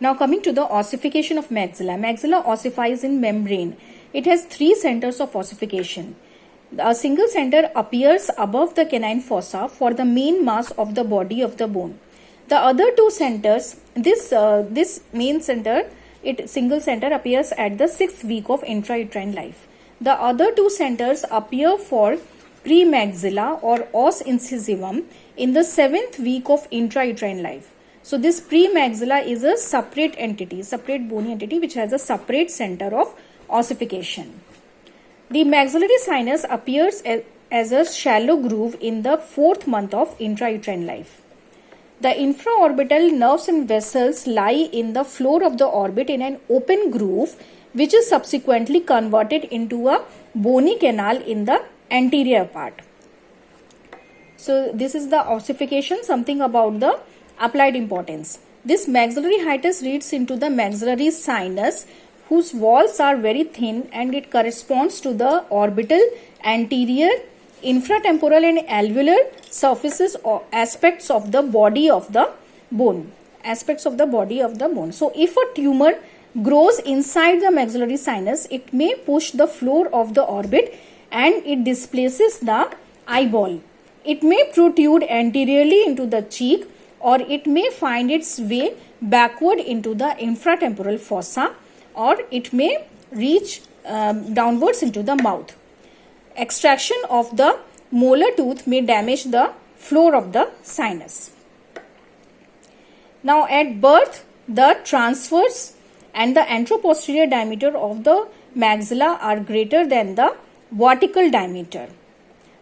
Now coming to the ossification of maxilla. Maxilla ossifies in membrane. It has three centers of ossification. A single center appears above the canine fossa for the main mass of the body of the bone. The other two centers, this main center, single center appears at the 6th week of intrauterine life. The other two centers appear for premaxilla or os incisivum in the 7th week of intrauterine life. So this premaxilla is a separate entity, separate bony entity which has a separate center of ossification. The maxillary sinus appears as a shallow groove in the 4th month of intrauterine life. The infraorbital nerves and vessels lie in the floor of the orbit in an open groove which is subsequently converted into a bony canal in the anterior part. So this is the ossification, something about the applied importance. This maxillary hiatus leads into the maxillary sinus whose walls are very thin and it corresponds to the orbital, anterior, infratemporal and alveolar surfaces or aspects of the body of the bone. So if a tumor grows inside the maxillary sinus, it may push the floor of the orbit and it displaces the eyeball. It may protrude anteriorly into the cheek, or it may find its way backward into the infratemporal fossa, or it may reach downwards into the mouth. Extraction of the molar tooth may damage the floor of the sinus. Now at birth, the transverse and the anteroposterior diameter of the maxilla are greater than the vertical diameter.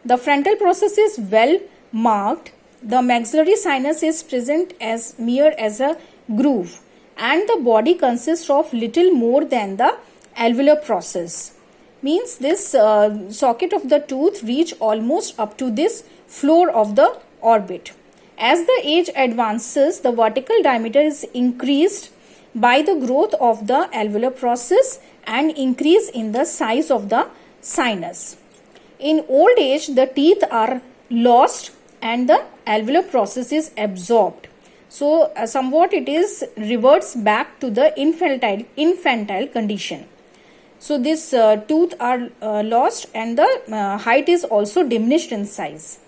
The frontal process is well marked. The maxillary sinus is present as mere as a groove, and the body consists of little more than the alveolar process. Means this socket of the tooth reach almost up to this floor of the orbit. As the age advances, the vertical diameter is increased by the growth of the alveolar process and increase in the size of the sinus. In old age, the teeth are lost and the alveolar process is absorbed. So somewhat it is reverts back to the infantile condition. So this tooth are lost and the height is also diminished in size.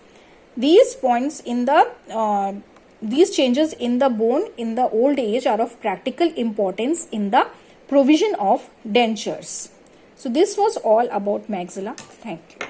These points in the these changes in the bone in the old age are of practical importance in the provision of dentures. So this was all about maxilla. Thank you.